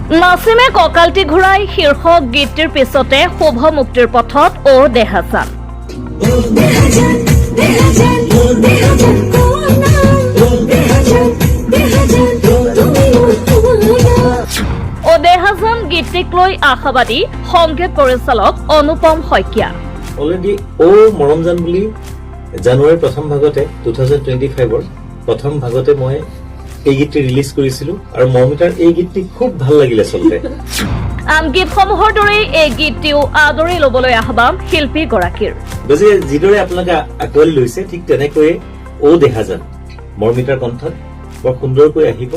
নাছিমে কঁকালটি ঘূৰাই শীৰ্ষক গীতটিৰ পিছতে শুভ মুক্তিৰ পথত দেহাজান। দেহাজান গীতটিক লৈ আশাবাদী সংগীত পৰিচালক অনুপম শইকীয়া। অলৰেডি মৰমজান বুলি জানুৱাৰীৰ প্ৰথম ভাগতে 2025ৰ প্ৰথম ভাগতে মই এই গীতটি ৰিলিজ কৰিছিলো আৰু মৰমিতাৰ এই গীতটি খুব ভাল লাগিলে চলতে। আন গীতসমূহৰ দৰে এই গীতটিও আদৰি ল'বলৈ আহ্বান শিল্পীগৰাকীৰ। গতিকে যিদৰে আপোনালোকে আঁকোৱালি লৈছে ঠিক তেনেকৈয়ে দেহাজান মৰমিতাৰ কণ্ঠত বৰ সুন্দৰকৈ আহিব।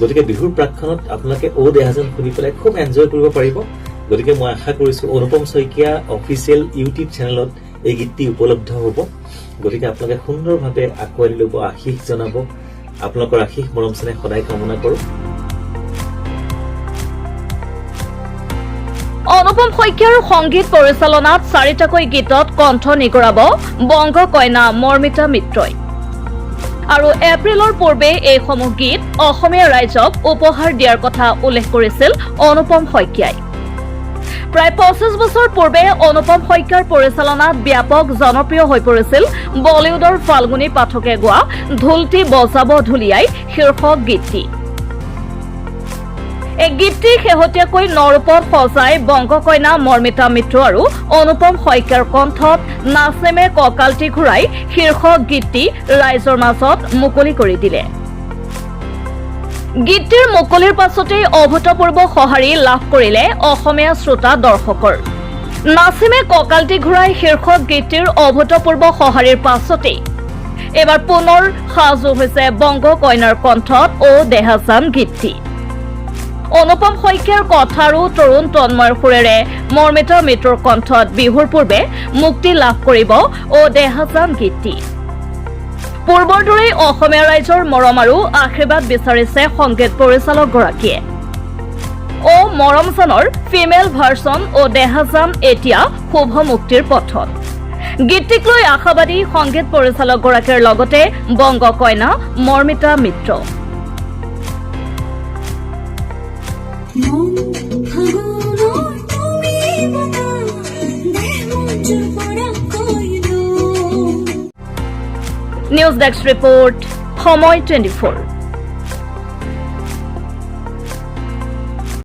গতিকে বিহুৰ প্ৰাকখনত আপোনালোকে দেহাজান শুনি পেলাই খুব এনজয় কৰিব পাৰিব। গতিকে মই আশা কৰিছো অনুপম শইকীয়া অফিচিয়েল ইউটিউব চেনেলত এই গীতটি উপলব্ধ হ'ব। গতিকে আপোনালোকে সুন্দৰভাৱে আঁকোৱালি ল'ব, আশীষ জনাব। আপোনালোকৰ আশীষ মৰম চেনেহ সদায় কামনা কৰো। অনুপম শইকীয়াৰ সংগীত পৰিচালনাত 4টাকৈ গীতত কণ্ঠ নিগৰাব বংগ কইনা মৰমিতা মিত্ৰই। আৰু এপ্ৰিলৰ পূৰ্বে এইসমূহ গীত অসমীয়া ৰাইজক উপহাৰ দিয়াৰ কথা উল্লেখ কৰিছিল অনুপম শইকীয়াই। প্ৰায় 25 বছৰ পূৰ্বে অনুপম শইকীয়াৰ পৰিচালনাত ব্যাপক জনপ্ৰিয় হৈ পৰিছিল বলিউডৰ ফাল্গুনী পাঠকে গোৱা ঢোলটি বজাব ঢুলিয়াই শীৰ্ষক গীতটি। এই গীতটি শেহতীয়াকৈ নৰূপত সজাই বংগ কইনা মৰমিতা মিত্ৰ আৰু অনুপম শইকীয়াৰ কণ্ঠত নাছিমে কঁকালটি ঘূৰাই শীৰ্ষক গীতটি ৰাইজৰ মাজত মুকলি কৰি দিলে। গীতটিৰ মুকলিৰ পাছতেই অভূতপূৰ্ব সঁহাৰি লাভ কৰিলে অসমীয়া শ্ৰোতা দৰ্শকৰ। নাছিমে কঁকালটি ঘূৰাই শীৰ্ষক গীতটিৰ অভূতপূৰ্ব সঁহাৰিৰ পাছতেই এবাৰ পুনৰ সাজু হৈছে বংগ কইনাৰ কণ্ঠত দেহাজান গীতটি। অনুপম শইকীয়াৰ কথা আৰু তৰুণ তন্ময়ৰ সুৰেৰে মৰমিতা মিত্ৰৰ কণ্ঠত বিহুৰ পূৰ্বে মুক্তি লাভ কৰিব দেহাজান গীতটি। পূৰ্বৰ দৰেই অসমীয়া ৰাইজৰ মৰম আৰু আশীৰ্বাদ বিচাৰিছে সংগীত পৰিচালকগৰাকীয়ে। মৰমজানৰ ফিমেল ভাৰ্চন দেহাজান এতিয়া শুভ মুক্তিৰ পথত। গীতটিক লৈ আশাবাদী সংগীত পৰিচালকগৰাকীৰ লগতে বংগ কইনা মৰমিতা মিত্ৰ। নিউজ ডেস্ক ৰিপোৰ্ট সময় 24।